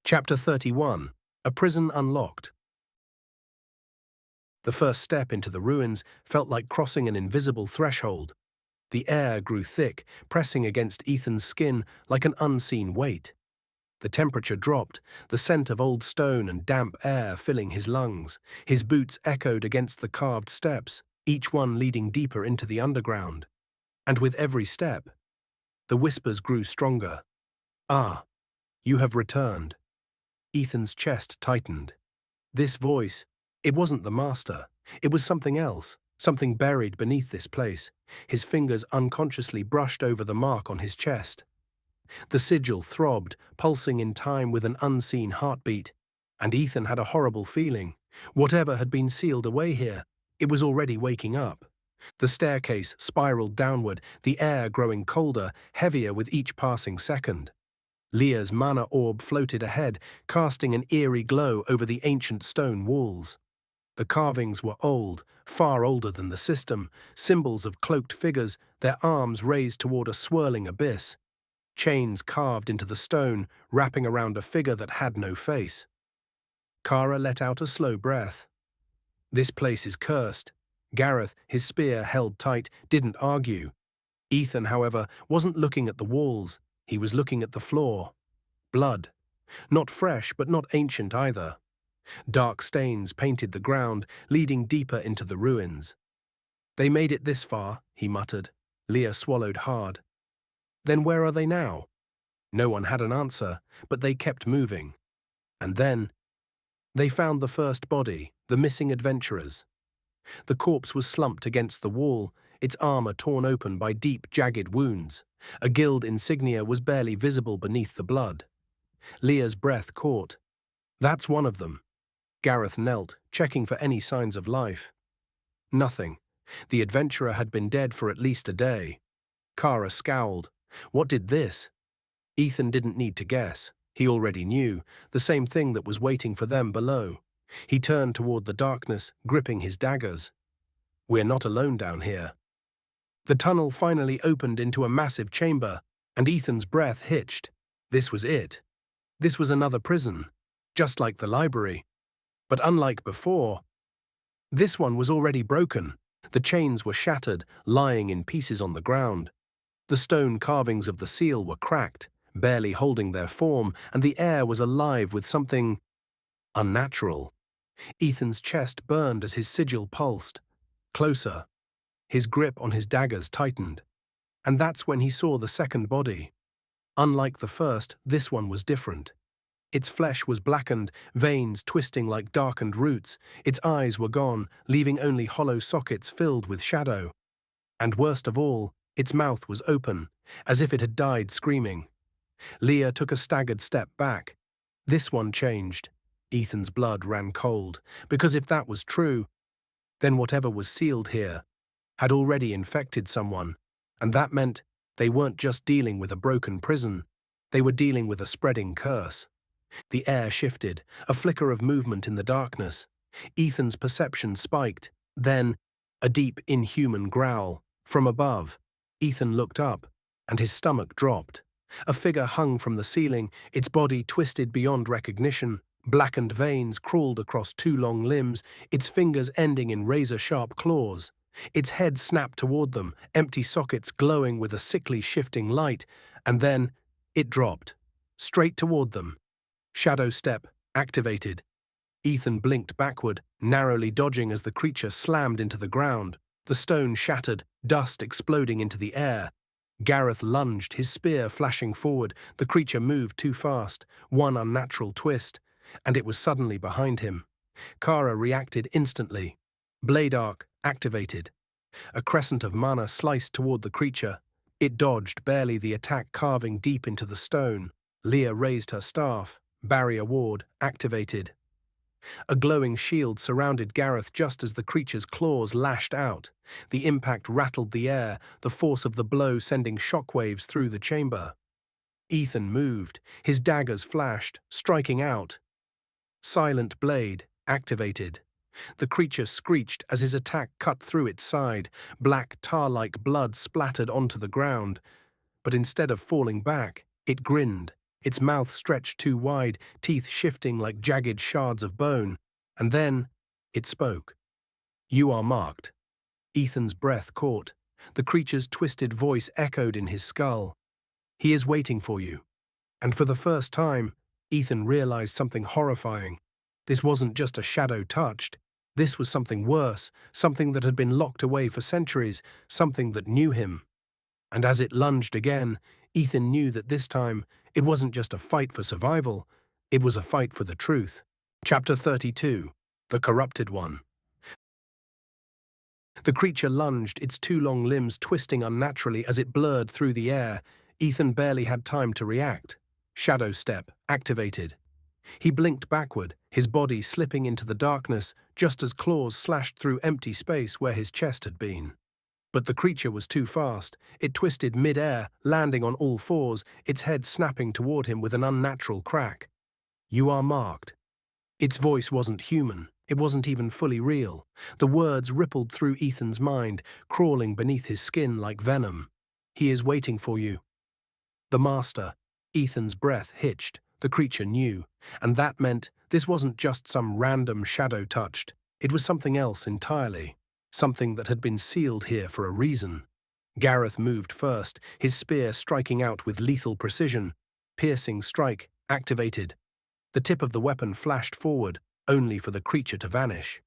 Chapter 31. A Prison Unlocked. The first step into the ruins felt like crossing an invisible threshold. The air grew thick, pressing against Ethan's skin like an unseen weight. The temperature dropped, the scent of old stone and damp air filling his lungs. His boots echoed against the carved steps, each one leading deeper into the underground. And with every step, the whispers grew stronger. "Ah, you have returned." Ethan's chest tightened. This voice, it wasn't the master. It was something else, something buried beneath this place. His fingers unconsciously brushed over the mark on his chest. The sigil throbbed, pulsing in time with an unseen heartbeat. And Ethan had a horrible feeling. Whatever had been sealed away here, it was already waking up. The staircase spiraled downward, the air growing colder, heavier with each passing second. Leah's mana orb floated ahead, casting an eerie glow over the ancient stone walls. The carvings were old, far older than the system, symbols of cloaked figures, their arms raised toward a swirling abyss. Chains carved into the stone, wrapping around a figure that had no face. Kara let out a slow breath. This place is cursed. Gareth, his spear held tight, didn't argue. Ethan, however, wasn't looking at the walls. He was looking at the floor. Blood. Not fresh, but not ancient either. Dark stains painted the ground, leading deeper into the ruins. "They made it this far," he muttered. Leah swallowed hard. "Then where are they now?" No one had an answer, but they kept moving. And then they found the first body, the missing adventurers. The corpse was slumped against the wall, its armor torn open by deep, jagged wounds. A guild insignia was barely visible beneath the blood. Leah's breath caught. "That's one of them." Gareth knelt, checking for any signs of life. Nothing. The adventurer had been dead for at least a day. Kara scowled. What did this? Ethan didn't need to guess. He already knew, the same thing that was waiting for them below. He turned toward the darkness, gripping his daggers. "We're not alone down here." The tunnel finally opened into a massive chamber, and Ethan's breath hitched. This was it. This was another prison, just like the library. But unlike before, this one was already broken. The chains were shattered, lying in pieces on the ground. The stone carvings of the seal were cracked, barely holding their form, and the air was alive with something unnatural. Ethan's chest burned as his sigil pulsed. Closer. His grip on his daggers tightened. And that's when he saw the second body. Unlike the first, this one was different. Its flesh was blackened, veins twisting like darkened roots. Its eyes were gone, leaving only hollow sockets filled with shadow. And worst of all, its mouth was open, as if it had died screaming. Leah took a staggered step back. This one changed. Ethan's blood ran cold, because if that was true, then whatever was sealed here had already infected someone, and that meant they weren't just dealing with a broken prison, they were dealing with a spreading curse. The air shifted, a flicker of movement in the darkness. Ethan's perception spiked. Then, a deep, inhuman growl. From above, Ethan looked up, and his stomach dropped. A figure hung from the ceiling, its body twisted beyond recognition. Blackened veins crawled across two long limbs, its fingers ending in razor-sharp claws. Its head snapped toward them, empty sockets glowing with a sickly shifting light, and then it dropped, straight toward them. Shadow step activated. Ethan blinked backward, narrowly dodging as the creature slammed into the ground. The stone shattered, dust exploding into the air. Gareth lunged, his spear flashing forward. The creature moved too fast, one unnatural twist, and it was suddenly behind him. Kara reacted instantly. Blade arc activated. A crescent of mana sliced toward the creature. It dodged, barely the attack carving deep into the stone. Leah raised her staff. Barrier ward activated. A glowing shield surrounded Gareth just as the creature's claws lashed out. The impact rattled the air, the force of the blow sending shockwaves through the chamber. Ethan moved. His daggers flashed, striking out. Silent blade activated. The creature screeched as his attack cut through its side. Black tar-like blood splattered onto the ground. But instead of falling back, it grinned. its mouth stretched too wide, teeth shifting like jagged shards of bone. And then it spoke. "You are marked." Ethan's breath caught. The creature's twisted voice echoed in his skull. "He is waiting for you." And for the first time, Ethan realized something horrifying. This wasn't just a shadow touched. This was something worse, something that had been locked away for centuries, something that knew him. And as it lunged again, Ethan knew that this time it wasn't just a fight for survival, it was a fight for the truth. Chapter 32. The Corrupted One. The creature lunged, its two long limbs twisting unnaturally as it blurred through the air. Ethan barely had time to react. Shadow Step activated. He blinked backward, his body slipping into the darkness just as claws slashed through empty space where his chest had been. But the creature was too fast. It twisted mid-air, landing on all fours, its head snapping toward him with an unnatural crack. "You are marked." Its voice wasn't human. It wasn't even fully real. The words rippled through Ethan's mind, crawling beneath his skin like venom. "He is waiting for you." The master. Ethan's breath hitched. The creature knew. And that meant this wasn't just some random shadow touched. It was something else entirely. Something that had been sealed here for a reason. Gareth moved first, his spear striking out with lethal precision. Piercing strike activated. The tip of the weapon flashed forward, only for the creature to vanish.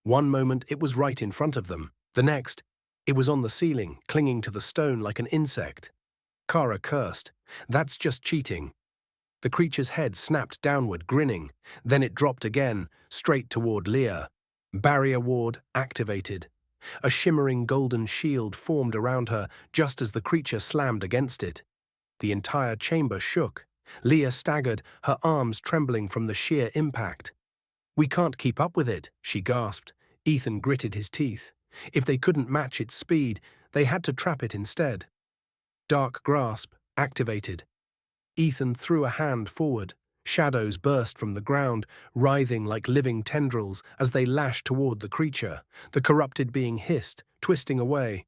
One moment it was right in front of them. The next, it was on the ceiling, clinging to the stone like an insect. Kara cursed. "That's just cheating." The creature's head snapped downward, grinning. Then it dropped again, straight toward Leah. Barrier ward activated. A shimmering golden shield formed around her just as the creature slammed against it. The entire chamber shook. Leah staggered, her arms trembling from the sheer impact. "We can't keep up with it," she gasped. Ethan gritted his teeth. If they couldn't match its speed, they had to trap it instead. Dark grasp activated. Ethan threw a hand forward. Shadows burst from the ground, writhing like living tendrils as they lashed toward the creature. The corrupted being hissed, twisting away.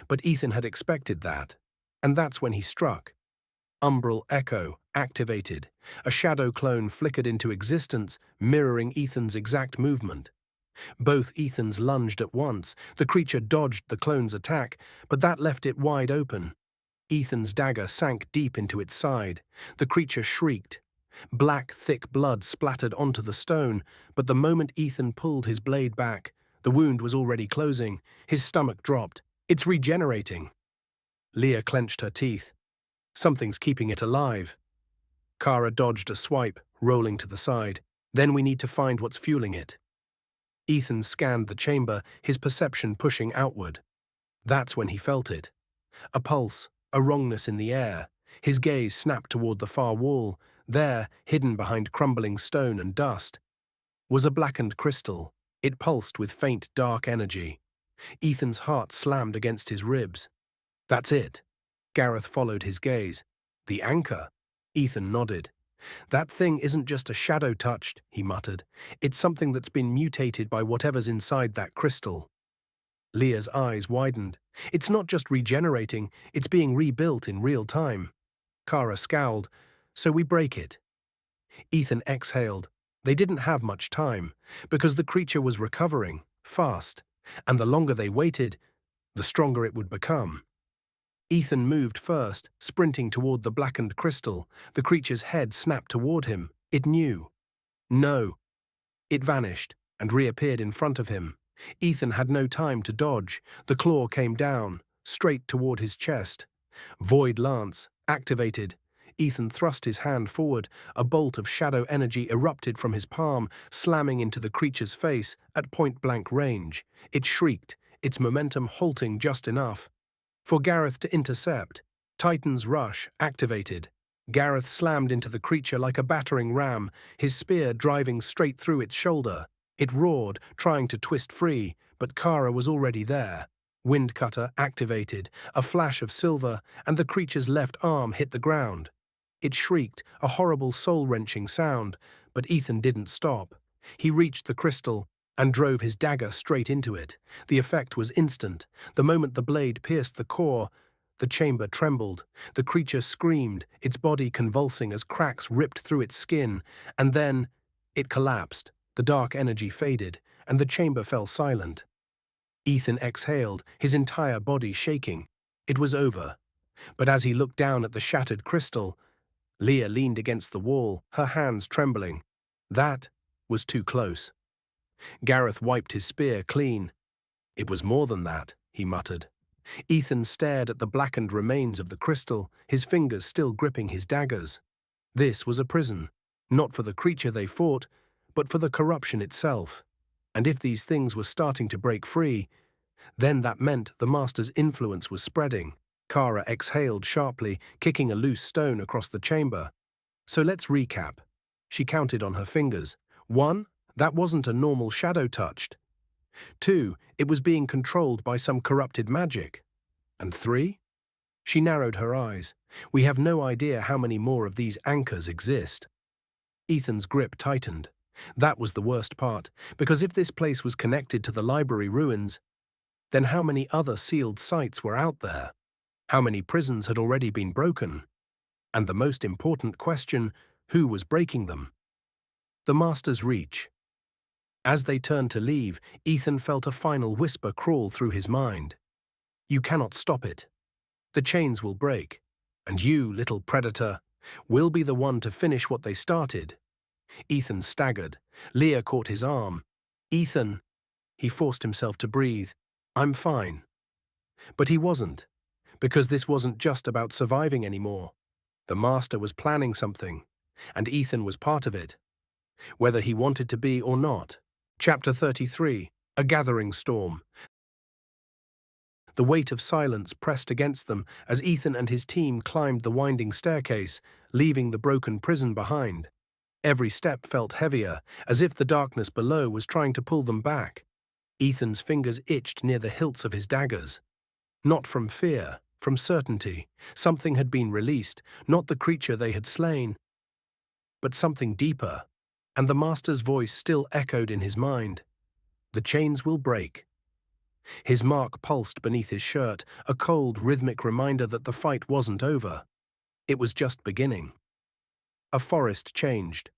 But Ethan had expected that. And that's when he struck. Umbral Echo activated. A shadow clone flickered into existence, mirroring Ethan's exact movement. Both Ethans lunged at once. The creature dodged the clone's attack, but that left it wide open. Ethan's dagger sank deep into its side. The creature shrieked. Black, thick blood splattered onto the stone, but the moment Ethan pulled his blade back, the wound was already closing. His stomach dropped. "It's regenerating." Leah clenched her teeth. "Something's keeping it alive." Kara dodged a swipe, rolling to the side. "Then we need to find what's fueling it." Ethan scanned the chamber, his perception pushing outward. That's when he felt it. A pulse, a wrongness in the air. His gaze snapped toward the far wall. There, hidden behind crumbling stone and dust, was a blackened crystal. It pulsed with faint, dark energy. Ethan's heart slammed against his ribs. "That's it." Gareth followed his gaze. "The anchor." Ethan nodded. "That thing isn't just a shadow touched," he muttered. "It's something that's been mutated by whatever's inside that crystal." Leah's eyes widened. "It's not just regenerating, it's being rebuilt in real time." Kara scowled. "So we break it." Ethan exhaled. They didn't have much time, because the creature was recovering, fast, and the longer they waited, the stronger it would become. Ethan moved first, sprinting toward the blackened crystal. The creature's head snapped toward him. It knew. No. It vanished and reappeared in front of him. Ethan had no time to dodge. The claw came down, straight toward his chest. Void Lance activated. Ethan thrust his hand forward. A bolt of shadow energy erupted from his palm, slamming into the creature's face at point-blank range. It shrieked, its momentum halting just enough for Gareth to intercept. Titan's Rush activated. Gareth slammed into the creature like a battering ram, his spear driving straight through its shoulder. It roared, trying to twist free, but Kara was already there. Windcutter activated. A flash of silver, and the creature's left arm hit the ground. It shrieked, a horrible soul-wrenching sound, but Ethan didn't stop. He reached the crystal and drove his dagger straight into it. The effect was instant. The moment the blade pierced the core, The chamber trembled. The creature screamed, its body convulsing as cracks ripped through its skin, and then it collapsed. The dark energy faded, and the chamber fell silent. Ethan exhaled, his entire body shaking. It was over. But as he looked down at the shattered crystal, Leah leaned against the wall, her hands trembling. That was too close. Gareth wiped his spear clean. It was more than that, he muttered. Ethan stared at the blackened remains of the crystal, his fingers still gripping his daggers. This was a prison, not for the creature they fought, but for the corruption itself. And if these things were starting to break free, then that meant the Master's influence was spreading. Kara exhaled sharply, kicking a loose stone across the chamber. So let's recap. She counted on her fingers. 1, that wasn't a normal shadow touched. 2, it was being controlled by some corrupted magic. And 3? She narrowed her eyes. We have no idea how many more of these anchors exist. Ethan's grip tightened. That was the worst part, because if this place was connected to the library ruins, then how many other sealed sites were out there? How many prisons had already been broken? And the most important question, who was breaking them? The Master's reach. As they turned to leave, Ethan felt a final whisper crawl through his mind. You cannot stop it. The chains will break, and you, little predator, will be the one to finish what they started. Ethan staggered. Leah caught his arm. Ethan, he forced himself to breathe. I'm fine. But he wasn't, because this wasn't just about surviving anymore. The Master was planning something, and Ethan was part of it, whether he wanted to be or not. Chapter 33, A Gathering Storm. The weight of silence pressed against them as Ethan and his team climbed the winding staircase, leaving the broken prison behind. Every step felt heavier, as if the darkness below was trying to pull them back. Ethan's fingers itched near the hilts of his daggers. Not from fear, from certainty. Something had been released, not the creature they had slain, but something deeper, and the Master's voice still echoed in his mind. The chains will break. His mark pulsed beneath his shirt, a cold, rhythmic reminder that the fight wasn't over. It was just beginning. A forest changed.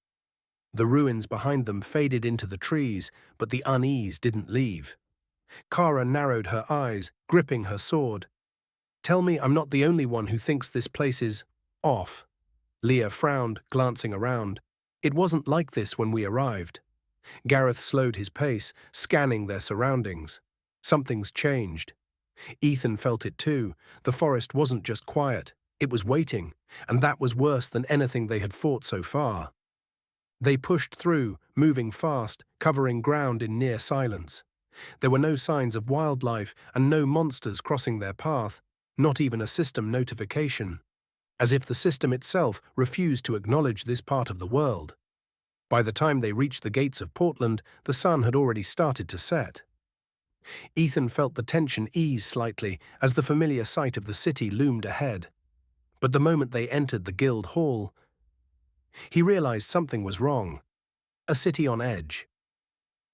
The ruins behind them faded into the trees, but the unease didn't leave. Kara narrowed her eyes, gripping her sword. Tell me I'm not the only one who thinks this place is off. Leah frowned, glancing around. It wasn't like this when we arrived. Gareth slowed his pace, scanning their surroundings. Something's changed. Ethan felt it too. The forest wasn't just quiet, it was waiting, and that was worse than anything they had fought so far. They pushed through, moving fast, covering ground in near silence. There were no signs of wildlife and no monsters crossing their path, not even a system notification, as if the system itself refused to acknowledge this part of the world. By the time they reached the gates of Portland, the sun had already started to set. Ethan felt the tension ease slightly as the familiar sight of the city loomed ahead. But the moment they entered the guild hall, he realized something was wrong. A city on edge.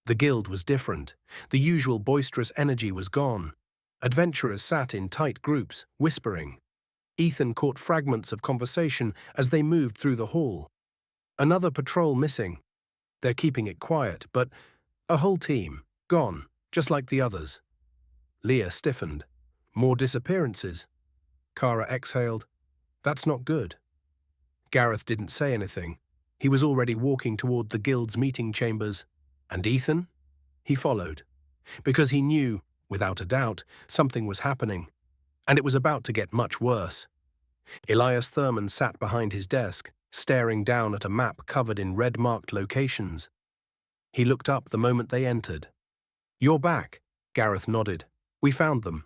The guild was different. The usual boisterous energy was gone. Adventurers sat in tight groups, whispering. Ethan caught fragments of conversation as they moved through the hall. Another patrol missing. They're keeping it quiet, but a whole team, gone, just like the others. Leah stiffened. More disappearances. Kara exhaled. That's not good. Gareth didn't say anything. He was already walking toward the guild's meeting chambers. And Ethan? He followed. Because he knew, without a doubt, something was happening. And it was about to get much worse. Elias Thurman sat behind his desk, staring down at a map covered in red-marked locations. He looked up the moment they entered. You're back, Gareth nodded. We found them.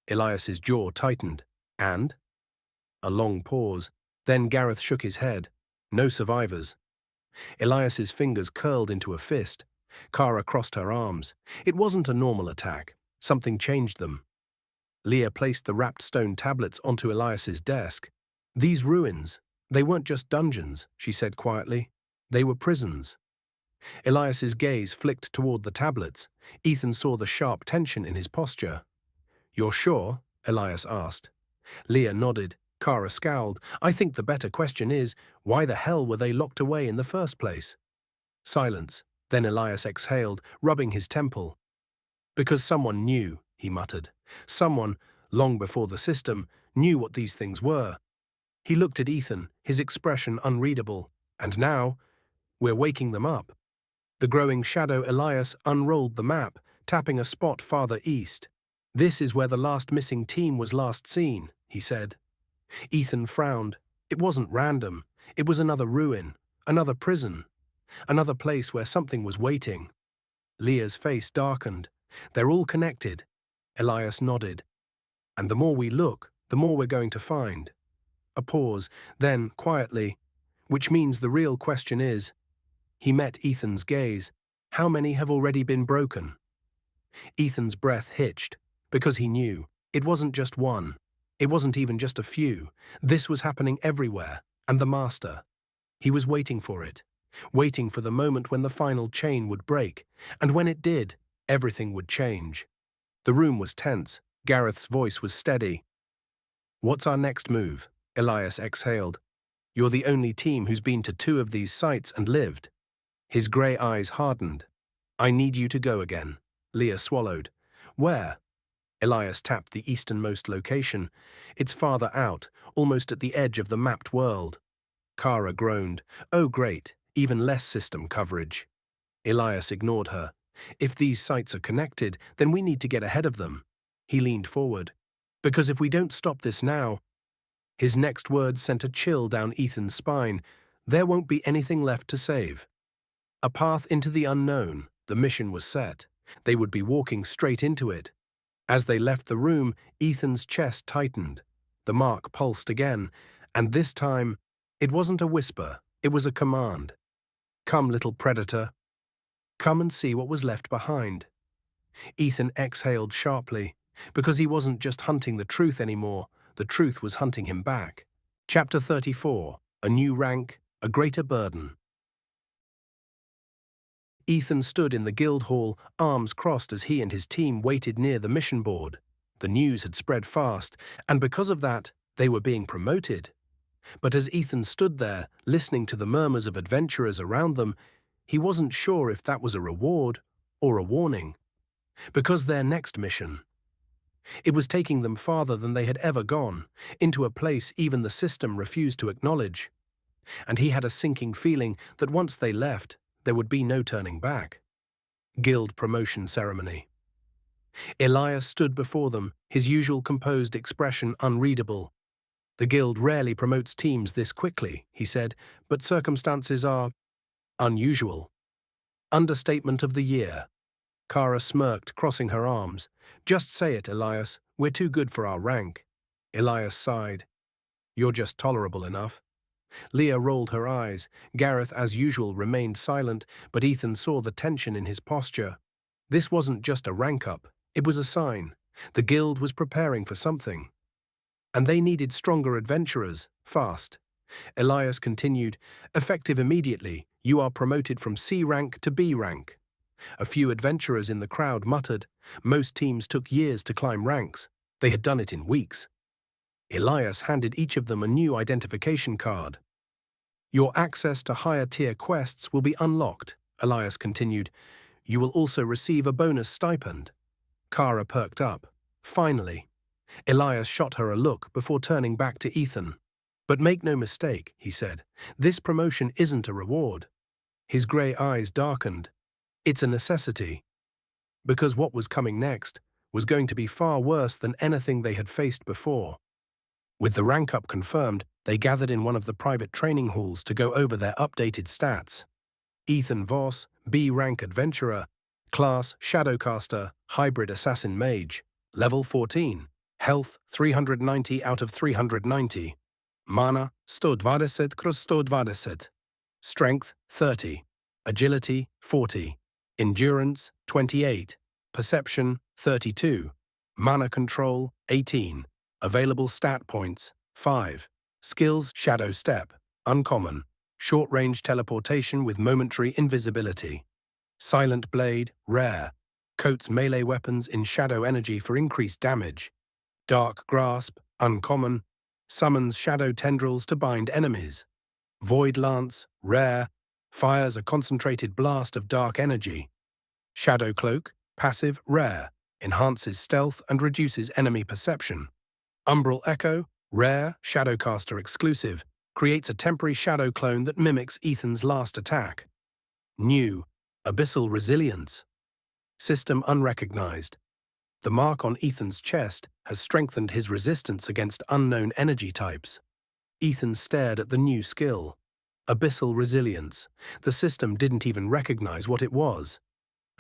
Elias's jaw tightened. And? A long pause. Then Gareth shook his head. No survivors. Elias's fingers curled into a fist. Kara crossed her arms. It wasn't a normal attack. Something changed them. Leah placed the wrapped stone tablets onto Elias's desk. These ruins, they weren't just dungeons, she said quietly. They were prisons. Elias's gaze flicked toward the tablets. Ethan saw the sharp tension in his posture. You're sure? Elias asked. Leah nodded. Kara scowled. I think the better question is, why the hell were they locked away in the first place? Silence. Then Elias exhaled, rubbing his temple. Because someone knew, he muttered. Someone, long before the system, knew what these things were. He looked at Ethan, his expression unreadable. And now, we're waking them up. The growing shadow Elias unrolled the map, tapping a spot farther east. This is where the last missing team was last seen, he said. Ethan frowned. It wasn't random. It was another ruin, another prison, another place where something was waiting. Leah's face darkened. They're all connected. Elias nodded. And the more we look, the more we're going to find. A pause, then, quietly, which means the real question is, he met Ethan's gaze. How many have already been broken? Ethan's breath hitched, because he knew. It wasn't just one. It wasn't even just a few. This was happening everywhere, and the master. He was waiting for it, waiting for the moment when the final chain would break, and when it did, everything would change. The room was tense. Gareth's voice was steady. What's our next move? Elias exhaled. You're the only team who's been to 2 of these sites and lived. His grey eyes hardened. I need you to go again. Leah swallowed. Where? Elias tapped the easternmost location. It's farther out, almost at the edge of the mapped world. Kara groaned. Oh great, even less system coverage. Elias ignored her. If these sites are connected, then we need to get ahead of them. He leaned forward. Because if we don't stop this now... His next words sent a chill down Ethan's spine. There won't be anything left to save. A path into the unknown. The mission was set. They would be walking straight into it. As they left the room, Ethan's chest tightened. The mark pulsed again, and this time, it wasn't a whisper, it was a command. Come, little predator. Come and see what was left behind. Ethan exhaled sharply, because he wasn't just hunting the truth anymore, the truth was hunting him back. Chapter 34. A new rank, a greater burden. Ethan stood in the guild hall, arms crossed as he and his team waited near the mission board. The news had spread fast, and because of that, they were being promoted. But as Ethan stood there, listening to the murmurs of adventurers around them, he wasn't sure if that was a reward or a warning. Because their next mission... It was taking them farther than they had ever gone, into a place even the system refused to acknowledge. And he had a sinking feeling that once they left, there would be no turning back. Guild promotion ceremony. Elias stood before them, his usual composed expression unreadable. The guild rarely promotes teams this quickly, he said, but circumstances are unusual. Understatement of the year. Kara smirked, crossing her arms. Just say it, Elias. We're too good for our rank. Elias sighed. You're just tolerable enough. Leah rolled her eyes. Gareth, as usual, remained silent, but Ethan saw the tension in his posture. This wasn't just a rank-up. It was a sign. The guild was preparing for something. And they needed stronger adventurers, fast. Elias continued, effective immediately, you are promoted from C rank to B rank. A few adventurers in the crowd muttered. Most teams took years to climb ranks. They had done it in weeks. Elias handed each of them a new identification card. Your access to higher-tier quests will be unlocked, Elias continued. You will also receive a bonus stipend. Kara perked up. Finally. Elias shot her a look before turning back to Ethan. But make no mistake, he said. This promotion isn't a reward. His grey eyes darkened. It's a necessity. Because what was coming next was going to be far worse than anything they had faced before. With the rank-up confirmed, they gathered in one of the private training halls to go over their updated stats. Ethan Voss, B-rank adventurer, class Shadowcaster, hybrid assassin mage, level 14, health 390 out of 390, mana 120 cross 120, strength 30, agility 40, endurance 28, perception 32, mana control 18, available stat points 5, skills shadow step, uncommon, short-range teleportation with momentary invisibility, silent blade rare, coats melee weapons in shadow energy for increased damage, dark grasp uncommon, summons shadow tendrils to bind enemies. Void Lance, rare, fires a concentrated blast of dark energy. Shadow Cloak, passive, rare, enhances stealth and reduces enemy perception. Umbral Echo, rare, Shadowcaster exclusive, creates a temporary shadow clone that mimics Ethan's last attack. New, Abyssal Resilience. System unrecognized. The mark on Ethan's chest has strengthened his resistance against unknown energy types. Ethan stared at the new skill. Abyssal Resilience. The system didn't even recognize what it was.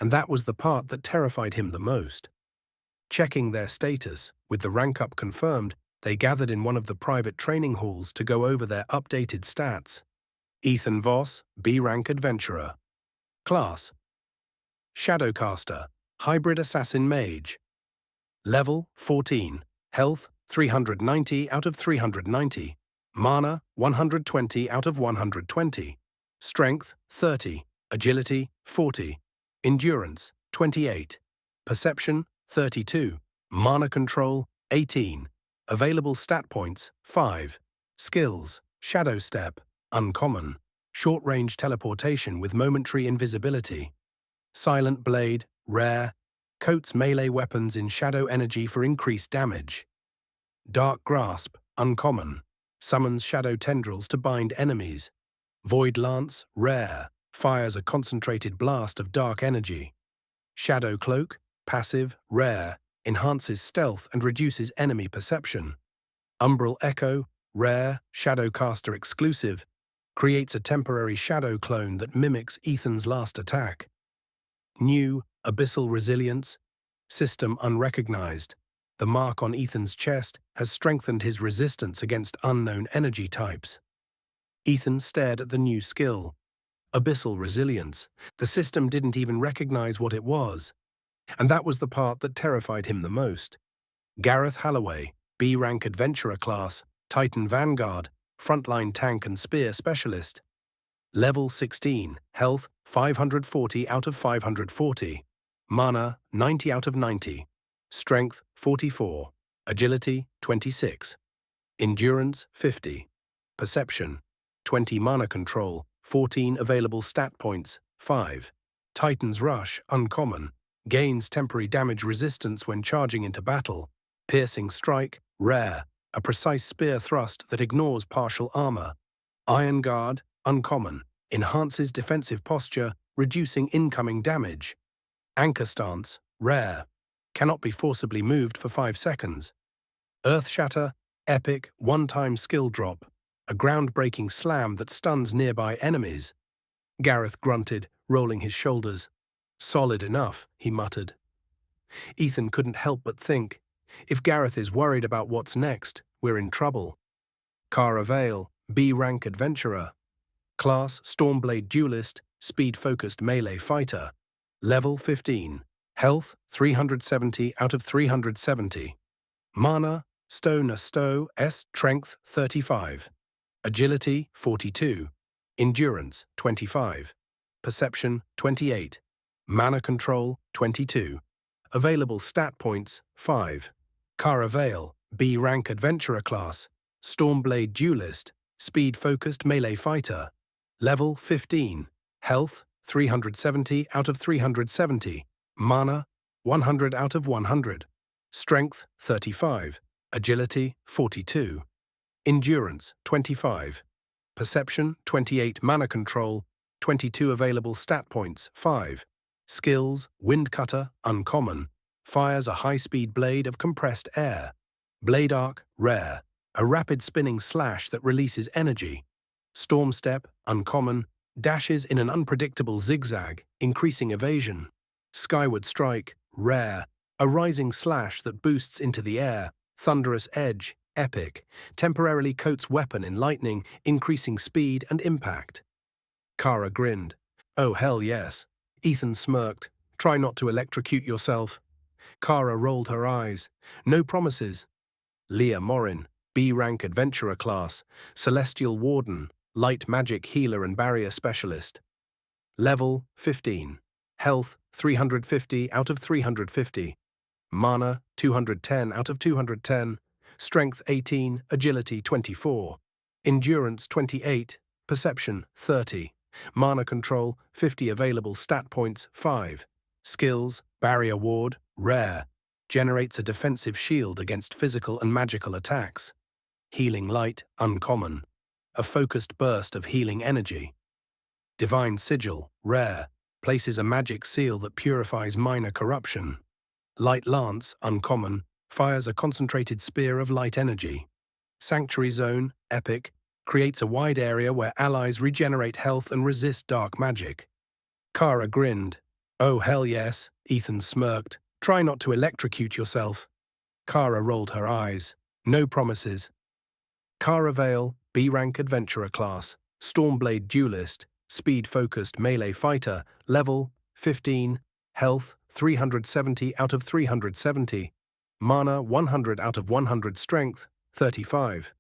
And that was the part that terrified him the most. Checking their status, with the rank up confirmed, they gathered in one of the private training halls to go over their updated stats. Ethan Voss, B-rank adventurer. Class: Shadowcaster, hybrid assassin mage. Level 14. Health 390 out of 390. Mana 120 out of 120. Strength 30. Agility 40. Endurance 28. Perception 32. Mana control 18. Available stat points 5. Skills: Shadow Step, uncommon. Short-range teleportation with momentary invisibility. Silent Blade, rare. Coats melee weapons in shadow energy for increased damage. Dark Grasp, uncommon. Summons shadow tendrils to bind enemies. Void Lance, rare. Fires a concentrated blast of dark energy. Shadow Cloak, passive, rare. Enhances stealth and reduces enemy perception. Umbral Echo, rare, Shadowcaster exclusive. Creates a temporary shadow clone that mimics Ethan's last attack. New, Abyssal Resilience. System unrecognized. The mark on Ethan's chest has strengthened his resistance against unknown energy types. Ethan stared at the new skill. Abyssal Resilience. The system didn't even recognize what it was. And that was the part that terrified him the most. Gareth Halloway, B-rank adventurer class, Titan Vanguard, frontline tank and spear specialist. Level 16, health 540 out of 540. Mana 90 out of 90. Strength 44. Agility 26. Endurance 50. Perception 20. Mana control 14. Available stat points 5. Titan's Rush, uncommon. Gains temporary damage resistance when charging into battle. Piercing Strike, rare. A precise spear thrust that ignores partial armor. Iron Guard, uncommon. Enhances defensive posture, reducing incoming damage. Anchor Stance, rare. Cannot be forcibly moved for 5 seconds. Earth Shatter, epic, one-time skill drop. A groundbreaking slam that stuns nearby enemies. Gareth grunted, rolling his shoulders. Solid enough, he muttered. Ethan couldn't help but think, if Gareth is worried about what's next, we're in trouble. Cara Vale, B-rank adventurer. Class: Stormblade duelist, speed-focused melee fighter. Level 15. Health 370 out of 370. Mana: Stow, strength 35. Agility 42. Endurance 25. Perception 28. Mana control 22. Available stat points 5. Cara Vale, B-rank adventurer class, Stormblade duelist, speed-focused melee fighter. Level 15. Health 370 out of 370. Mana 100 out of 100. Strength 35. Agility 42. Endurance 25. Perception 28. Mana control 22. Available stat points 5. Skills: Windcutter, uncommon. Fires a high-speed blade of compressed air. Blade Arc, rare. A rapid spinning slash that releases energy. Storm Step, uncommon. Dashes in an unpredictable zigzag, increasing evasion. Skyward Strike, rare. A rising slash that boosts into the air. Thunderous Edge, epic. Temporarily coats weapon in lightning, increasing speed and impact. Kara grinned. Oh, hell yes. Ethan smirked. Try not to electrocute yourself. Kara rolled her eyes. No promises. Leah Morin, B-rank adventurer class, Celestial Warden, light magic healer and barrier specialist. Level 15. Health 350 out of 350. Mana 210 out of 210. Strength 18, Agility 24, Endurance 28, Perception 30, Mana Control 50 available stat points 5. Skills, Barrier Ward, Rare, generates a defensive shield against physical and magical attacks. Healing Light, Uncommon, a focused burst of healing energy. Divine Sigil, Rare, places a magic seal that purifies minor corruption. Light Lance, Uncommon, fires a concentrated spear of light energy. Sanctuary Zone, Epic, creates a wide area where allies regenerate health and resist dark magic. Kara grinned. "Oh, hell yes," Ethan smirked. "Try not to electrocute yourself." Kara rolled her eyes. "No promises." Kara Vale, B-rank adventurer class, Stormblade duelist, speed-focused melee fighter, level 15, health 370 out of 370, mana 100 out of 100, strength 35,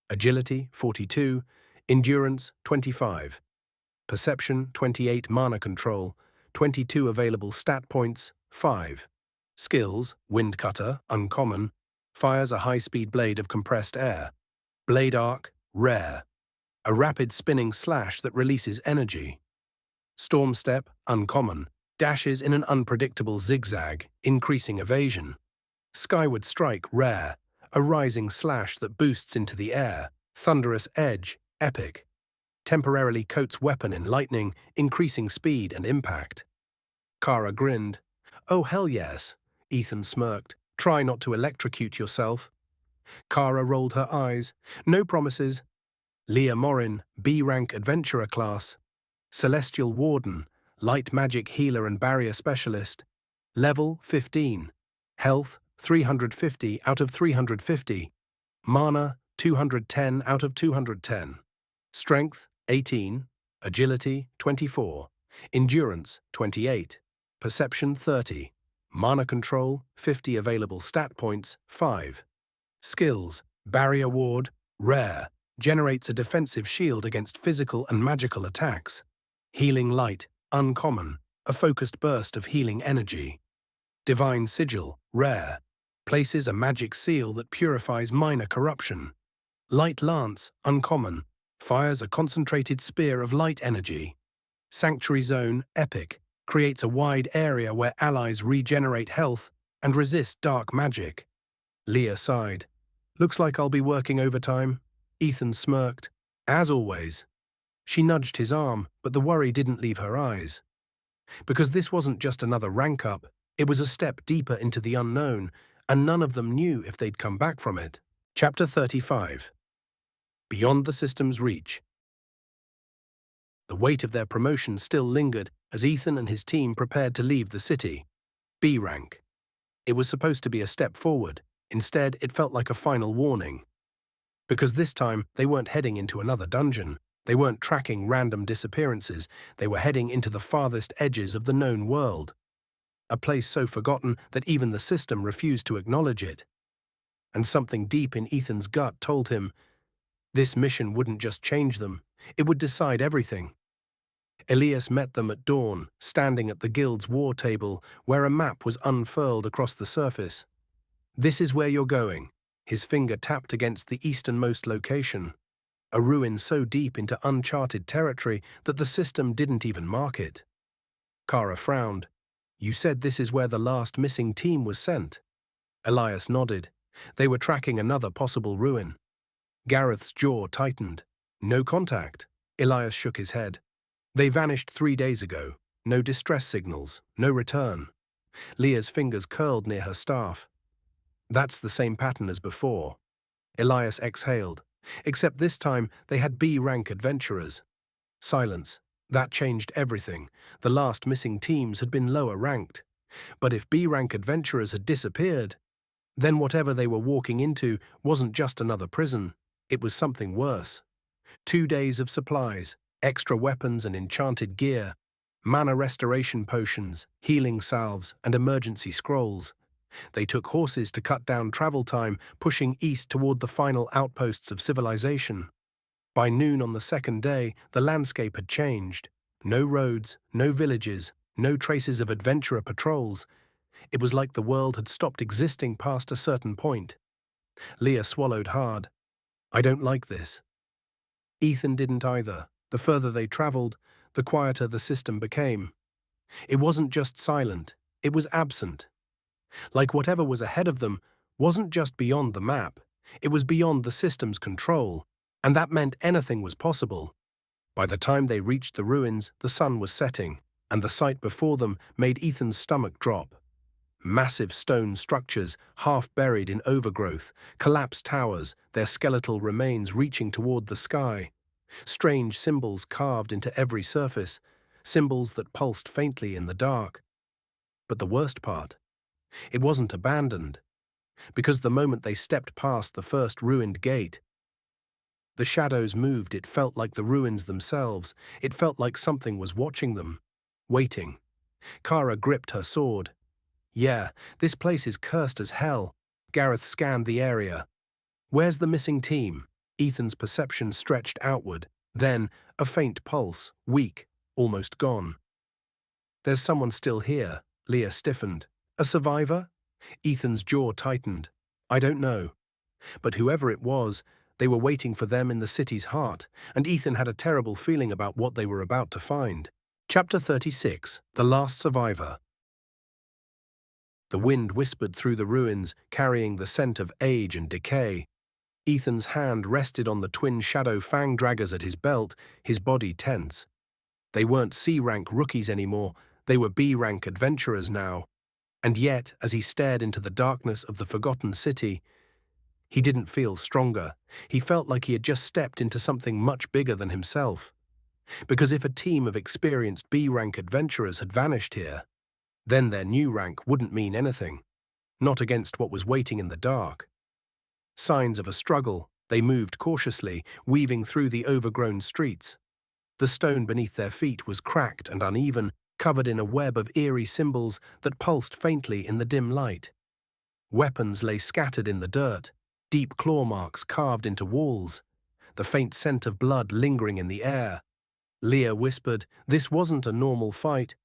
agility 42, endurance 25, perception 28, mana control 22 available stat points 5. Skills, Windcutter, Uncommon, fires a high-speed blade of compressed air. Blade Arc, Rare, a rapid spinning slash that releases energy. Storm Step, Uncommon, dashes in an unpredictable zigzag, increasing evasion. Skyward Strike, Rare, a rising slash that boosts into the air. Thunderous Edge, Epic, temporarily coats weapon in lightning, increasing speed and impact. Kara grinned. "Oh, hell yes," Ethan smirked. "Try not to electrocute yourself." Kara rolled her eyes. "No promises." Leah Morin, B-rank adventurer class, Celestial Warden, light magic healer and barrier specialist, level 15, health 350 out of 350, mana 210 out of 210, strength 18, agility 24, endurance 28, perception 30, mana control 50 available stat points 5. Skills, Barrier Ward, Rare, generates a defensive shield against physical and magical attacks. Healing Light, Uncommon, a focused burst of healing energy. Divine Sigil, Rare, places a magic seal that purifies minor corruption. Light Lance, Uncommon, fires a concentrated spear of light energy. Sanctuary Zone, Epic, creates a wide area where allies regenerate health and resist dark magic. Leah sighed. "Looks like I'll be working overtime." Ethan smirked. "As always." She nudged his arm, but the worry didn't leave her eyes. Because this wasn't just another rank up, it was a step deeper into the unknown, and none of them knew if they'd come back from it. Chapter 35. Beyond the system's reach. The weight of their promotion still lingered as Ethan and his team prepared to leave the city. B rank. It was supposed to be a step forward. Instead, it felt like a final warning. Because this time, they weren't heading into another dungeon. They weren't tracking random disappearances. They were heading into the farthest edges of the known world. A place so forgotten that even the system refused to acknowledge it. And something deep in Ethan's gut told him, this mission wouldn't just change them, it would decide everything. Elias met them at dawn, standing at the guild's war table, where a map was unfurled across the surface. "This is where you're going." His finger tapped against the easternmost location, a ruin so deep into uncharted territory that the system didn't even mark it. Kara frowned. "You said this is where the last missing team was sent." Elias nodded. They were tracking another possible ruin. Gareth's jaw tightened. "No contact." Elias shook his head. "They vanished 3 days ago. No distress signals, no return." Leah's fingers curled near her staff. "That's the same pattern as before." Elias exhaled. Except this time they had B-rank adventurers. Silence. That changed everything. The last missing teams had been lower ranked. But if B-rank adventurers had disappeared, then whatever they were walking into wasn't just another prison. It was something worse. 2 days of supplies, extra weapons and enchanted gear, mana restoration potions, healing salves, and emergency scrolls. They took horses to cut down travel time, pushing east toward the final outposts of civilization. By noon on the second day, the landscape had changed. No roads, no villages, no traces of adventurer patrols. It was like the world had stopped existing past a certain point. Leah swallowed hard. I don't like this. Ethan didn't either. The further they traveled, the quieter the system became. It wasn't just silent, it was absent. Like whatever was ahead of them wasn't just beyond the map, it was beyond the system's control, and that meant anything was possible. By the time they reached the ruins, the sun was setting, and the sight before them made Ethan's stomach drop. Massive stone structures, half buried in overgrowth, collapsed towers, their skeletal remains reaching toward the sky. Strange symbols carved into every surface, symbols that pulsed faintly in the dark. But the worst part, it wasn't abandoned, because the moment they stepped past the first ruined gate, the shadows moved. It felt like the ruins themselves. It felt like something was watching them, waiting. Kara gripped her sword. Yeah, this place is cursed as hell. Gareth scanned the area. Where's the missing team? Ethan's perception stretched outward. Then, a faint pulse, weak, almost gone. There's someone still here. Leah stiffened. A survivor? Ethan's jaw tightened. I don't know. But whoever it was, they were waiting for them in the city's heart, and Ethan had a terrible feeling about what they were about to find. Chapter 36. The Last Survivor. The wind whispered through the ruins, carrying the scent of age and decay. Ethan's hand rested on the twin shadow fang draggers at his belt, his body tense. They weren't C-rank rookies anymore, they were B-rank adventurers now. And yet, as he stared into the darkness of the forgotten city, he didn't feel stronger. He felt like he had just stepped into something much bigger than himself. Because if a team of experienced B-rank adventurers had vanished here, then their new rank wouldn't mean anything, not against what was waiting in the dark. Signs of a struggle, they moved cautiously, weaving through the overgrown streets. The stone beneath their feet was cracked and uneven, covered in a web of eerie symbols that pulsed faintly in the dim light. Weapons lay scattered in the dirt, deep claw marks carved into walls, the faint scent of blood lingering in the air. Leah whispered, "This wasn't a normal fight."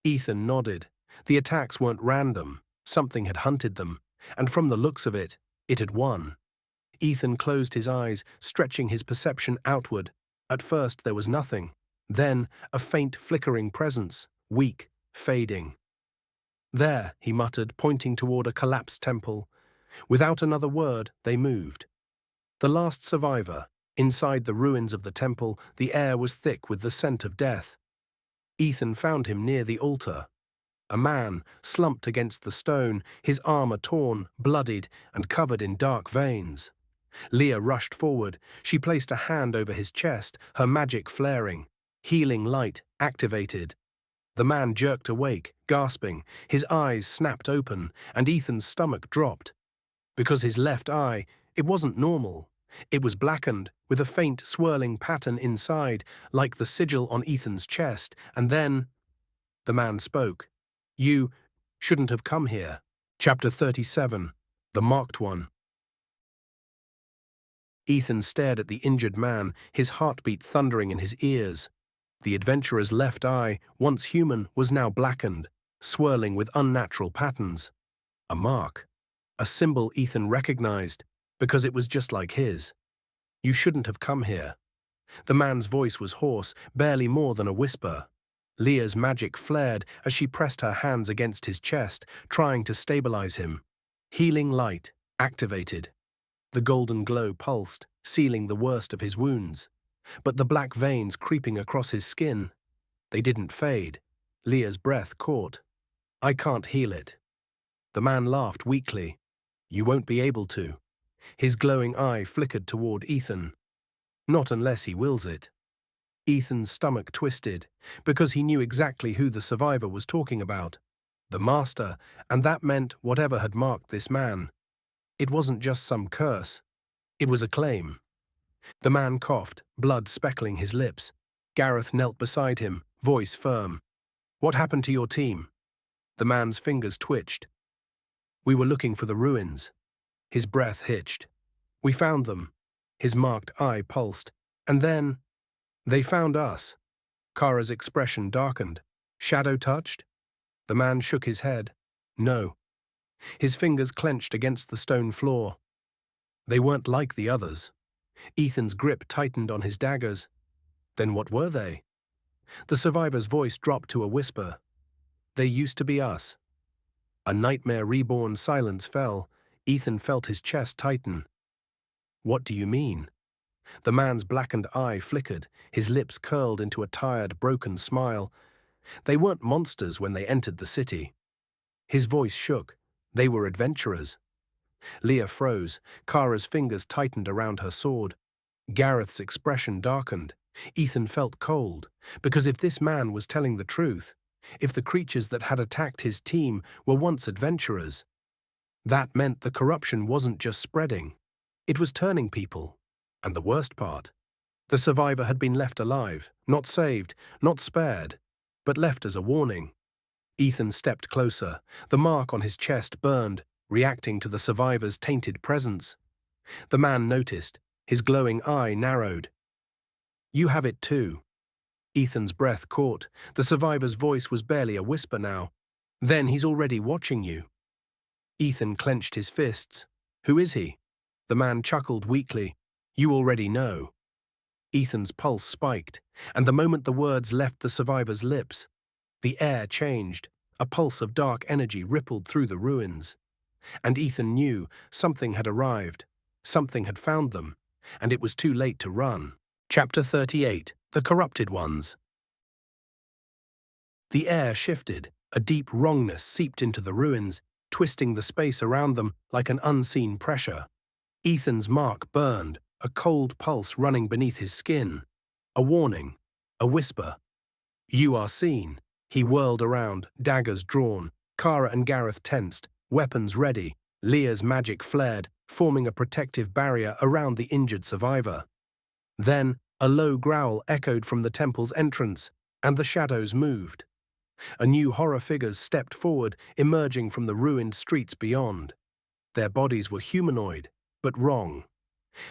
Ethan nodded. The attacks weren't random. Something had hunted them, and from the looks of it, it had won. Ethan closed his eyes, stretching his perception outward. At first there was nothing. Then a faint flickering presence, weak, fading. There, he muttered, pointing toward a collapsed temple. Without another word, they moved. The last survivor. Inside the ruins of the temple, the air was thick with the scent of death. Ethan found him near the altar. A man, slumped against the stone, his armor torn, bloodied, and covered in dark veins. Leah rushed forward. She placed a hand over his chest, her magic flaring. Healing light activated. The man jerked awake, gasping. His eyes snapped open, and Ethan's stomach dropped. Because his left eye, it wasn't normal. It was blackened, with a faint swirling pattern inside, like the sigil on Ethan's chest, and then the man spoke. "You shouldn't have come here." Chapter 37. The Marked One. Ethan stared at the injured man, his heartbeat thundering in his ears. The adventurer's left eye, once human, was now blackened, swirling with unnatural patterns. A mark. A symbol Ethan recognized, because it was just like his. "You shouldn't have come here." The man's voice was hoarse, barely more than a whisper. Leah's magic flared as she pressed her hands against his chest, trying to stabilize him. Healing light activated. The golden glow pulsed, sealing the worst of his wounds. But the black veins creeping across his skin, they didn't fade. Leah's breath caught. "I can't heal it." The man laughed weakly. "You won't be able to." His glowing eye flickered toward Ethan. "Not unless he wills it." Ethan's stomach twisted, because he knew exactly who the survivor was talking about. The Master, and that meant whatever had marked this man. It wasn't just some curse. It was a claim. The man coughed, blood speckling his lips. Gareth knelt beside him, voice firm. "What happened to your team?" The man's fingers twitched. "We were looking for the ruins." His breath hitched. "We found them." His marked eye pulsed. "And then they found us." Kara's expression darkened. "Shadow touched?" The man shook his head. "No." His fingers clenched against the stone floor. They weren't like the others. Ethan's grip tightened on his daggers. Then what were they? The survivor's voice dropped to a whisper. They used to be us. A nightmare reborn silence fell. Ethan felt his chest tighten. What do you mean? The man's blackened eye flickered, his lips curled into a tired, broken smile. They weren't monsters when they entered the city. His voice shook. They were adventurers. Leah froze. Kara's fingers tightened around her sword. Gareth's expression darkened. Ethan felt cold, because if this man was telling the truth, if the creatures that had attacked his team were once adventurers, that meant the corruption wasn't just spreading. It was turning people. And the worst part, the survivor had been left alive, not saved, not spared, but left as a warning. Ethan stepped closer. The mark on his chest burned, reacting to the survivor's tainted presence. The man noticed. His glowing eye narrowed. You have it too. Ethan's breath caught. The survivor's voice was barely a whisper now. Then he's already watching you. Ethan clenched his fists. Who is he? The man chuckled weakly. You already know. Ethan's pulse spiked, and the moment the words left the survivor's lips, the air changed. A pulse of dark energy rippled through the ruins. And Ethan knew something had arrived. Something had found them, and it was too late to run. Chapter 38. The Corrupted Ones. The air shifted. A deep wrongness seeped into the ruins, twisting the space around them like an unseen pressure. Ethan's mark burned, a cold pulse running beneath his skin. A warning. A whisper. You are seen. He whirled around, daggers drawn. Kara and Gareth tensed, weapons ready. Leah's magic flared, forming a protective barrier around the injured survivor. Then, a low growl echoed from the temple's entrance, and the shadows moved. A new horror figures stepped forward, emerging from the ruined streets beyond. Their bodies were humanoid, but wrong.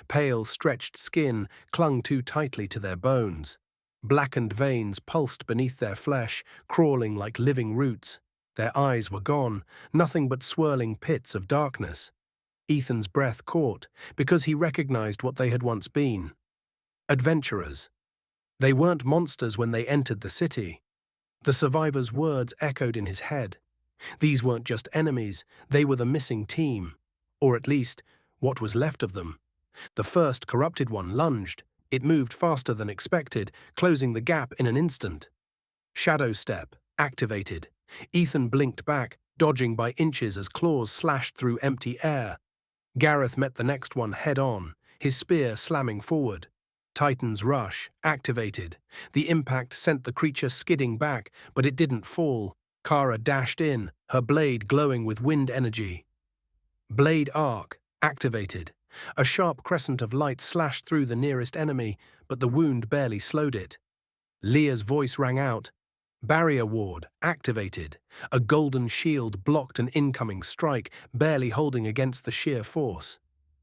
Pale, stretched skin clung too tightly to their bones. Blackened veins pulsed beneath their flesh, crawling like living roots. Their eyes were gone, nothing but swirling pits of darkness. Ethan's breath caught, because he recognized what they had once been. Adventurers. They weren't monsters when they entered the city. The survivor's words echoed in his head. These weren't just enemies, they were the missing team. Or at least, what was left of them. The first corrupted one lunged. It moved faster than expected, closing the gap in an instant. Shadow Step, activated. Ethan blinked back, dodging by inches as claws slashed through empty air. Gareth met the next one head-on, his spear slamming forward. Titan's Rush, activated. The impact sent the creature skidding back, but it didn't fall. Kara dashed in, her blade glowing with wind energy. Blade Arc, activated. A sharp crescent of light slashed through the nearest enemy, but the wound barely slowed it. Leah's voice rang out. Barrier Ward, activated. A golden shield blocked an incoming strike, barely holding against the sheer force.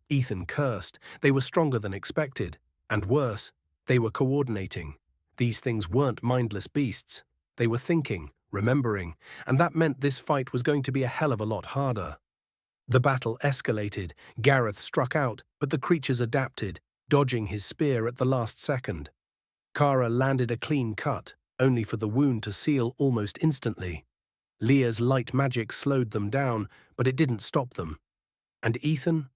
Ethan cursed. They were stronger than expected. And worse, they were coordinating. These things weren't mindless beasts. They were thinking, remembering, and that meant this fight was going to be a hell of a lot harder. The battle escalated. Gareth struck out, but the creatures adapted, dodging his spear at the last second. Kara landed a clean cut, only for the wound to seal almost instantly. Leah's light magic slowed them down, but it didn't stop them. And Ethan?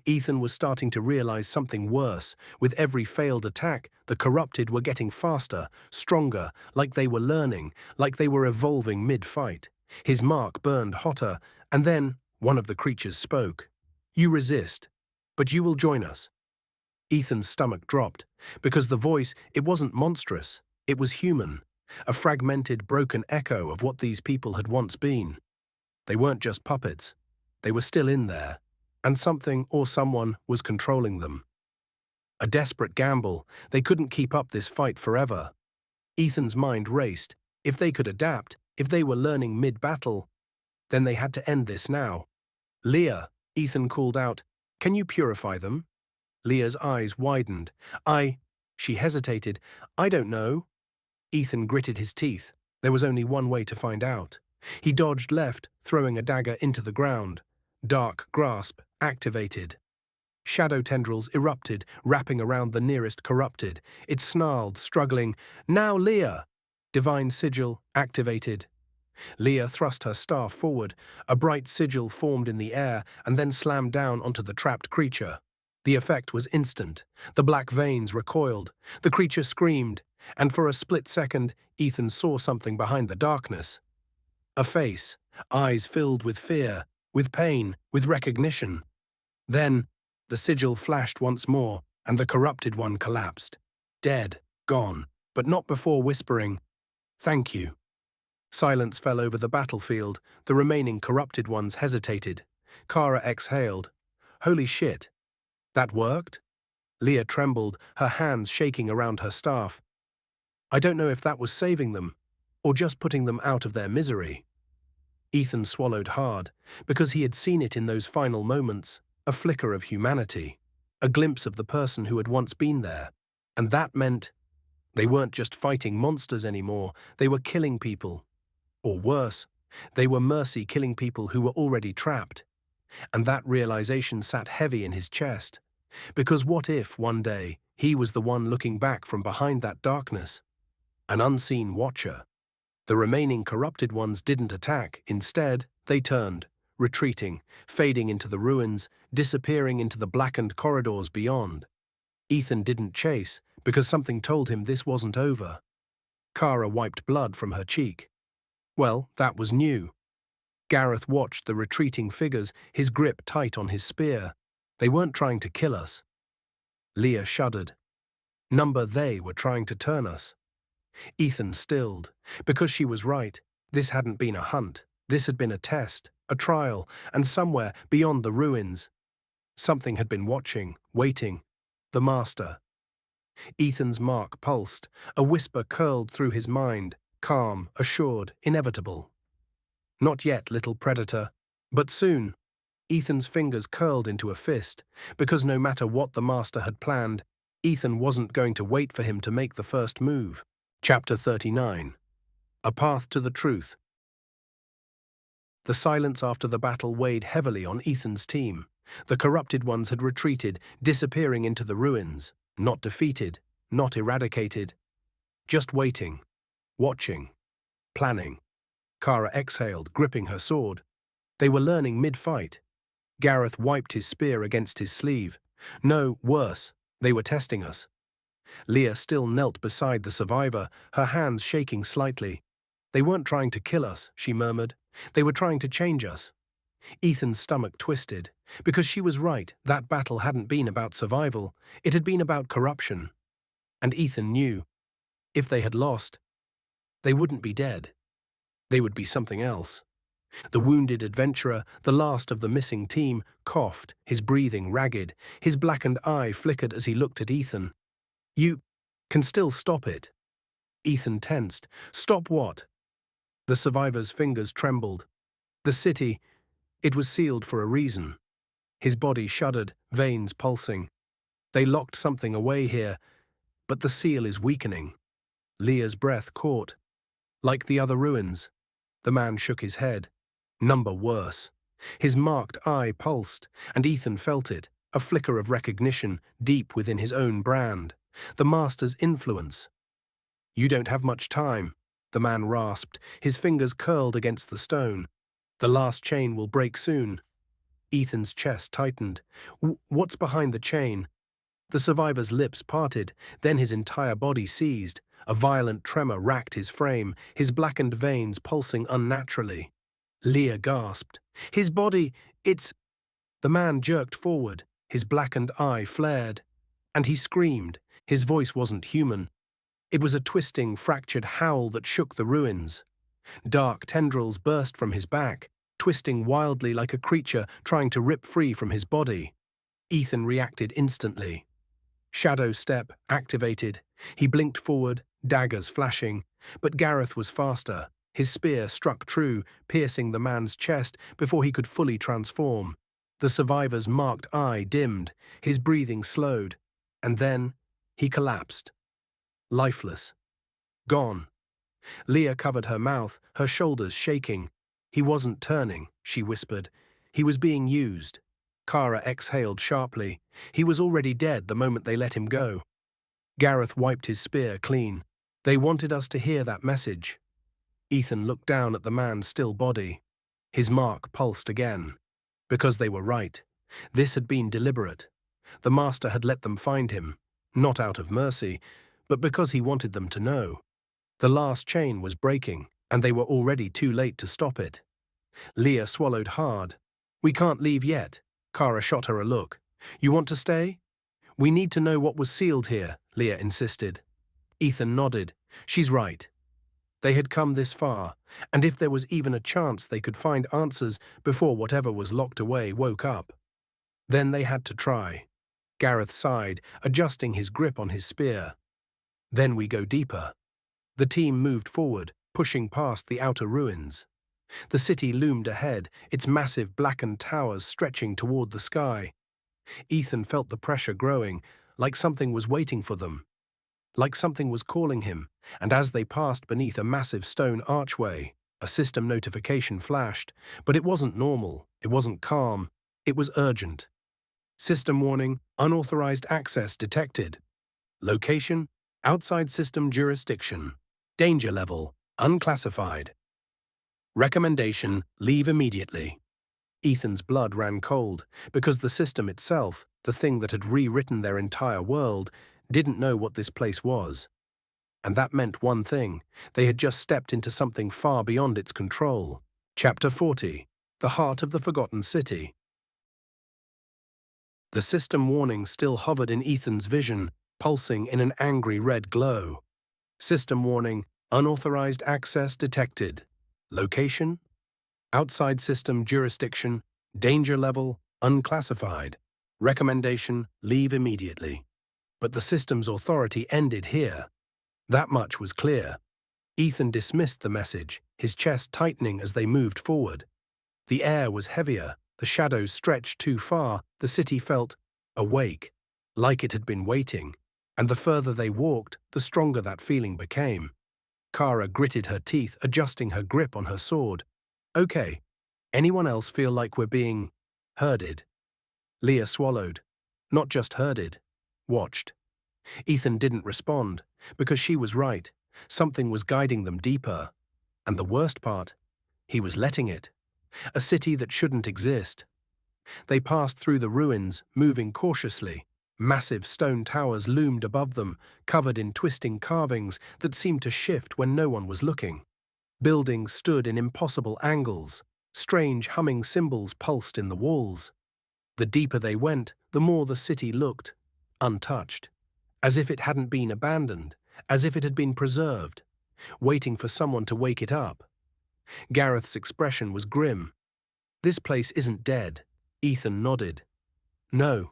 Ethan was starting to realize something worse. With every failed attack, the corrupted were getting faster, stronger, like they were learning, like they were evolving mid-fight. His mark burned hotter, and then one of the creatures spoke. You resist, but you will join us. Ethan's stomach dropped, because the voice, it wasn't monstrous, it was human, a fragmented, broken echo of what these people had once been. They weren't just puppets, they were still in there, and something or someone was controlling them. A desperate gamble. They couldn't keep up this fight forever. Ethan's mind raced. If they could adapt, if they were learning mid-battle, then they had to end this now. Leah, Ethan called out, can you purify them? Leah's eyes widened. She hesitated. I don't know. Ethan gritted his teeth. There was only one way to find out. He dodged left, throwing a dagger into the ground. Dark Grasp, activated. Shadow tendrils erupted, wrapping around the nearest corrupted. It snarled, struggling. Now Leah! Divine sigil activated. Leah thrust her staff forward. A bright sigil formed in the air and then slammed down onto the trapped creature. The effect was instant. The black veins recoiled. The creature screamed, and for a split second, Ethan saw something behind the darkness. A face, eyes filled with fear, with pain, with recognition. Then, the sigil flashed once more, and the corrupted one collapsed. Dead, gone, but not before whispering, "Thank you." Silence fell over the battlefield. The remaining corrupted ones hesitated. Kara exhaled. Holy shit. That worked? Leah trembled, her hands shaking around her staff. I don't know if that was saving them, or just putting them out of their misery. Ethan swallowed hard, because he had seen it in those final moments, a flicker of humanity, a glimpse of the person who had once been there. And that meant they weren't just fighting monsters anymore, they were killing people. Or worse, they were mercy killing people who were already trapped. And that realization sat heavy in his chest. Because what if, one day, he was the one looking back from behind that darkness? An unseen watcher. The remaining corrupted ones didn't attack. Instead, they turned, retreating, fading into the ruins, disappearing into the blackened corridors beyond. Ethan didn't chase, because something told him this wasn't over. Kara wiped blood from her cheek. Well, that was new. Gareth watched the retreating figures, his grip tight on his spear. They weren't trying to kill us. Leah shuddered. They were trying to turn us. Ethan stilled. Because she was right. This hadn't been a hunt. This had been a test, a trial, and somewhere beyond the ruins, something had been watching, waiting. The Master. Ethan's mark pulsed. A whisper curled through his mind, calm, assured, inevitable. Not yet, little predator. But soon. Ethan's fingers curled into a fist, because no matter what the Master had planned, Ethan wasn't going to wait for him to make the first move. Chapter 39. A Path to the Truth. The silence after the battle weighed heavily on Ethan's team. The corrupted ones had retreated, disappearing into the ruins. Not defeated, not eradicated. Just waiting, watching, planning. Kara exhaled, gripping her sword. They were learning mid-fight. Gareth wiped his spear against his sleeve. No, worse, they were testing us. Leah still knelt beside the survivor, her hands shaking slightly. They weren't trying to kill us, she murmured. They were trying to change us. Ethan's stomach twisted. Because she was right, that battle hadn't been about survival. It had been about corruption. And Ethan knew. If they had lost, they wouldn't be dead. They would be something else. The wounded adventurer, the last of the missing team, coughed, his breathing ragged. His blackened eye flickered as he looked at Ethan. You can still stop it. Ethan tensed. Stop what? The survivor's fingers trembled. The city, it was sealed for a reason. His body shuddered, veins pulsing. They locked something away here, but the seal is weakening. Leah's breath caught. Like the other ruins. The man shook his head. Worse. His marked eye pulsed, and Ethan felt it, a flicker of recognition deep within his own brand. The Master's influence. You don't have much time, the man rasped, his fingers curled against the stone. The last chain will break soon. Ethan's chest tightened. What's behind the chain? The survivor's lips parted, then his entire body seized. A violent tremor racked his frame, his blackened veins pulsing unnaturally. Leah gasped. His body, it's... The man jerked forward, his blackened eye flared. And he screamed. His voice wasn't human. It was a twisting, fractured howl that shook the ruins. Dark tendrils burst from his back, twisting wildly like a creature trying to rip free from his body. Ethan reacted instantly. Shadow step activated. He blinked forward, daggers flashing. But Gareth was faster. His spear struck true, piercing the man's chest before he could fully transform. The survivor's marked eye dimmed, his breathing slowed. And then he collapsed. Lifeless. Gone. Leah covered her mouth, her shoulders shaking. He wasn't turning, she whispered. He was being used. Kara exhaled sharply. He was already dead the moment they let him go. Gareth wiped his spear clean. They wanted us to hear that message. Ethan looked down at the man's still body. His mark pulsed again. Because they were right. This had been deliberate. The master had let them find him, not out of mercy, but because he wanted them to know. The last chain was breaking, and they were already too late to stop it. Leah swallowed hard. "We can't leave yet." Kara shot her a look. "You want to stay?" "We need to know what was sealed here," Leah insisted. Ethan nodded. "She's right." They had come this far, and if there was even a chance they could find answers before whatever was locked away woke up, then they had to try. Gareth sighed, adjusting his grip on his spear. "Then we go deeper." The team moved forward, pushing past the outer ruins. The city loomed ahead, its massive blackened towers stretching toward the sky. Ethan felt the pressure growing, like something was waiting for them. Like something was calling him, and as they passed beneath a massive stone archway, a system notification flashed, but it wasn't normal, it wasn't calm, it was urgent. System warning, unauthorized access detected. Location, outside system jurisdiction. Danger level, unclassified. Recommendation, leave immediately. Ethan's blood ran cold, because the system itself, the thing that had rewritten their entire world, didn't know what this place was. And that meant one thing: they had just stepped into something far beyond its control. Chapter 40. The Heart of the Forgotten City. The system warning still hovered in Ethan's vision, pulsing in an angry red glow. System warning, unauthorized access detected. Location, outside system jurisdiction, danger level, unclassified. Recommendation, leave immediately. But the system's authority ended here. That much was clear. Ethan dismissed the message, his chest tightening as they moved forward. The air was heavier, the shadows stretched too far, the city felt awake, like it had been waiting, and the further they walked, the stronger that feeling became. Kara gritted her teeth, adjusting her grip on her sword. "Okay, anyone else feel like we're being herded?" Leah swallowed. Not just herded, watched. Ethan didn't respond, because she was right. Something was guiding them deeper. And the worst part, he was letting it. A city that shouldn't exist. They passed through the ruins, moving cautiously. Massive stone towers loomed above them, covered in twisting carvings that seemed to shift when no one was looking. Buildings stood in impossible angles. Strange humming cymbals pulsed in the walls. The deeper they went, the more the city looked untouched, as if it hadn't been abandoned, as if it had been preserved, waiting for someone to wake it up. Gareth's expression was grim. "This place isn't dead." Ethan nodded. "No,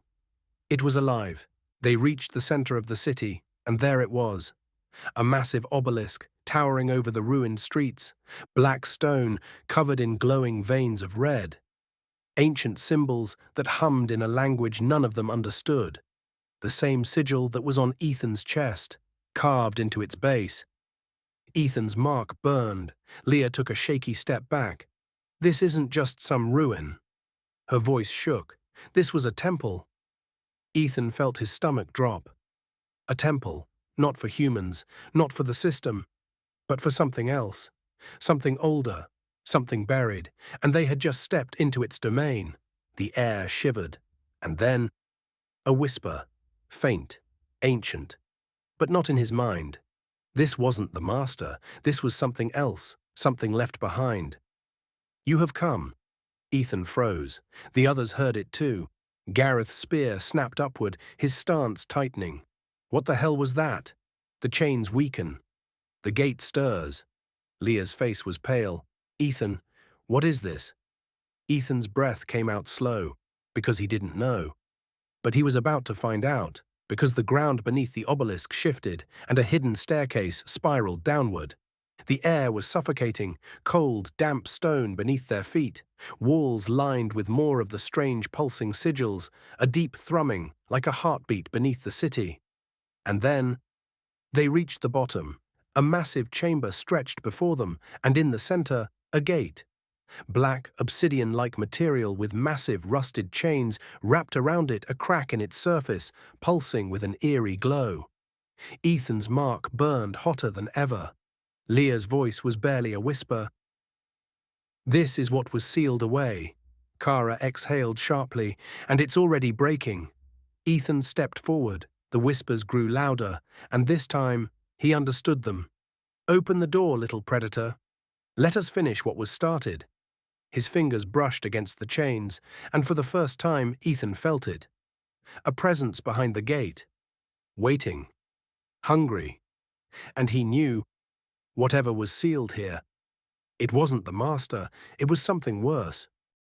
it was alive." They reached the center of the city, and there it was. A massive obelisk towering over the ruined streets, black stone covered in glowing veins of red. Ancient symbols that hummed in a language none of them understood. The same sigil that was on Ethan's chest, carved into its base. Ethan's mark burned. Leah took a shaky step back. "This isn't just some ruin." Her voice shook. This was a temple. Ethan felt his stomach drop. A temple, not for humans, not for the system, but for something else. Something older, something buried, and they had just stepped into its domain. The air shivered. And then, a whisper, faint, ancient, but not in his mind. This wasn't the master. This was something else, something left behind. "You have come." Ethan froze. The others heard it too. Gareth's spear snapped upward, his stance tightening. What the hell was that? The chains weaken. The gate stirs. Leah's face was pale. "Ethan, what is this?" Ethan's breath came out slow, because he didn't know. But he was about to find out, because the ground beneath the obelisk shifted and a hidden staircase spiraled downward. The air was suffocating, cold, damp stone beneath their feet, walls lined with more of the strange pulsing sigils, a deep thrumming, like a heartbeat beneath the city. And then, they reached the bottom. A massive chamber stretched before them, and in the center, a gate. Black, obsidian-like material with massive rusted chains wrapped around it, a crack in its surface, pulsing with an eerie glow. Ethan's mark burned hotter than ever. Leah's voice was barely a whisper. "This is what was sealed away." Kara exhaled sharply. "And it's already breaking." Ethan stepped forward. The whispers grew louder, and this time he understood them. "Open the door, little predator. Let us finish what was started." His fingers brushed against the chains, and for the first time Ethan felt it. A presence behind the gate. Waiting. Hungry. And he knew, whatever was sealed here, it wasn't the master, it was something worse.